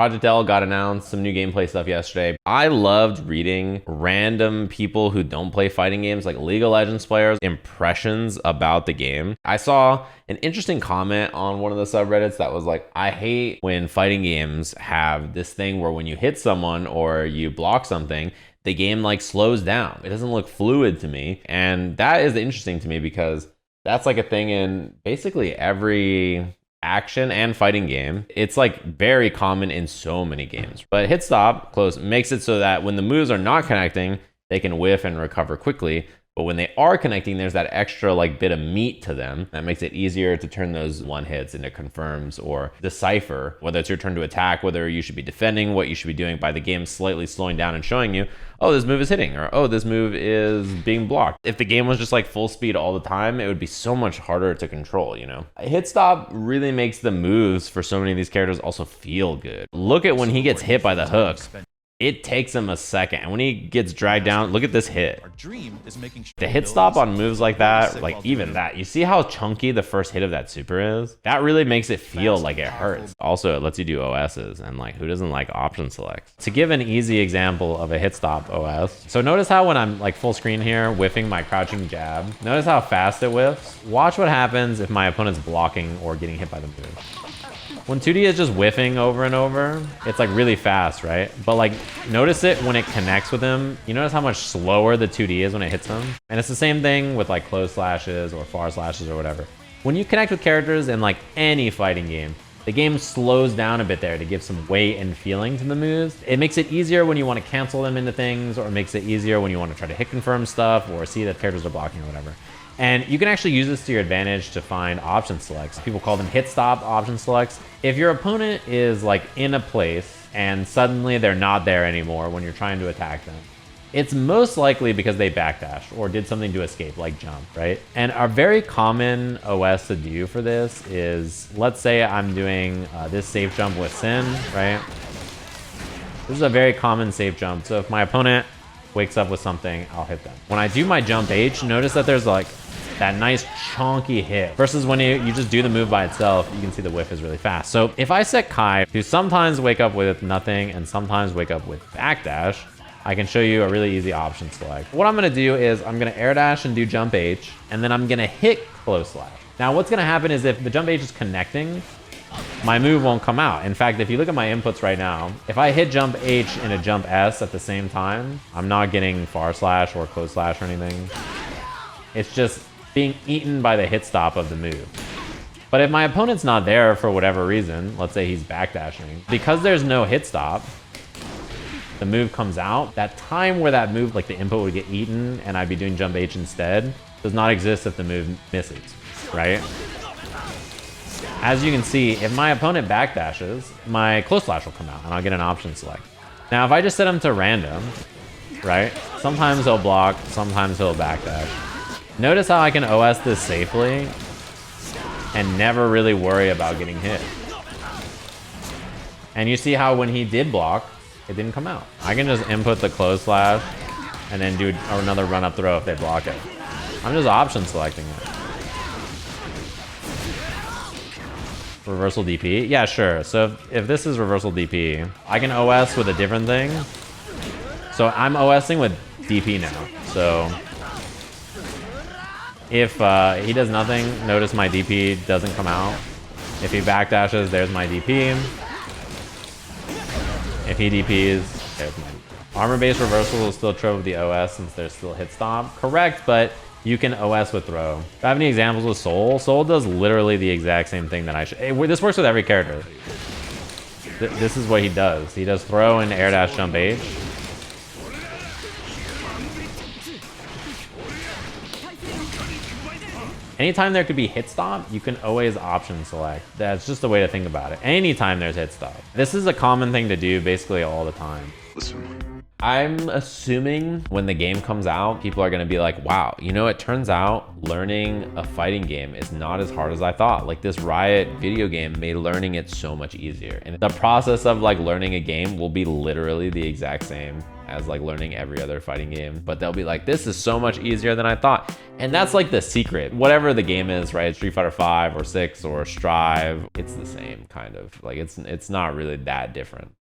Project L got announced, some new gameplay stuff yesterday. I loved reading random people who don't play fighting games, like League of Legends players, impressions about the game. I saw an interesting comment on one of the subreddits that was like, I hate when fighting games have this thing where when you hit someone or you block something, the game like slows down. It doesn't look fluid to me. And that is interesting to me because that's like a thing in basically every action and fighting game. It's like very common in so many games. But Hitstop close makes it so that when the moves are not connecting, they can whiff and recover quickly. But when they are connecting, there's that extra like bit of meat to them that makes it easier to turn those one hits into confirms or decipher whether it's your turn to attack, whether you should be defending, what you should be doing by the game slightly slowing down and showing you, oh, this move is hitting, or oh, this move is being blocked. If the game was just like full speed all the time, it would be so much harder to control, you know? Hitstop really makes the moves for so many of these characters also feel good. Look at when he gets hit by the hook. It takes him a second. And when he gets dragged down, look at this hit. The hit stop on moves like that, like even that, you see how chunky the first hit of that super is? That really makes it feel like it hurts. Also, it lets you do OSs, and like who doesn't like option selects? To give an easy example of a hit stop OS, so notice how when I'm like full screen here, whiffing my crouching jab, notice how fast it whiffs? Watch what happens if my opponent's blocking or getting hit by the move. When 2D is just whiffing over and over, it's like really fast, right? But like, notice it when it connects with him. You notice how much slower the 2D is when it hits him? And it's the same thing with like close slashes or far slashes or whatever. When you connect with characters in like any fighting game, the game slows down a bit there to give some weight and feeling to the moves. It makes it easier when you want to cancel them into things, or it makes it easier when you want to try to hit confirm stuff or see that characters are blocking or whatever. And you can actually use this to your advantage to find option selects. People call them hit stop option selects. If your opponent is like in a place and suddenly they're not there anymore when you're trying to attack them, it's most likely because they backdash or did something to escape, like jump, right? And a very common OS to do for this is, let's say I'm doing this safe jump with Sin, right? This is a very common safe jump. So if my opponent wakes up with something, I'll hit them. When I do my jump H, notice that there's like that nice chunky hit versus when you just do the move by itself, you can see the whiff is really fast. So if I set Kai to sometimes wake up with nothing and sometimes wake up with backdash, I can show you a really easy option select. What I'm gonna do is I'm gonna air dash and do jump H, and then I'm gonna hit close slash. Now what's gonna happen is if the jump H is connecting, my move won't come out. In fact, if you look at my inputs right now, if I hit jump H and a jump S at the same time, I'm not getting far slash or close slash or anything. It's just being eaten by the hit stop of the move. But if my opponent's not there for whatever reason, let's say he's backdashing, because there's no hit stop, the move comes out. That time where that move, like the input would get eaten and I'd be doing jump H instead, does not exist if the move misses, right? As you can see, if my opponent backdashes, my close slash will come out and I'll get an option select. Now, if I just set him to random, right? Sometimes he'll block, sometimes he'll backdash. Notice how I can OS this safely and never really worry about getting hit. And you see how when he did block, it didn't come out. I can just input the close slash and then do another run up throw if they block it. I'm just option selecting it. Reversal DP? Yeah, sure. So if this is reversal DP, I can OS with a different thing. So I'm OSing with DP now. So if he does nothing, notice my DP doesn't come out. If he backdashes, there's my DP. If he DPs, there's my DP. Armor-based reversal will still trove the OS since there's still hit stop. Correct, but you can OS with throw. Do I have any examples with Soul? Soul does literally the exact same thing that I should. Hey, this works with every character. This is what he does. He does throw and air dash jump H. Anytime there could be hit stop, you can always option select. That's just the way to think about it. Anytime there's hit stop. This is a common thing to do basically all the time. Listen, I'm assuming when the game comes out, people are gonna be like, wow, you know, it turns out learning a fighting game is not as hard as I thought. Like this Riot video game made learning it so much easier. And the process of like learning a game will be literally the exact same as like learning every other fighting game, but they'll be like, this is so much easier than I thought. And that's like the secret. Whatever the game is, right? Street Fighter 5 or 6 or Strive, it's the same kind of, like it's not really that different.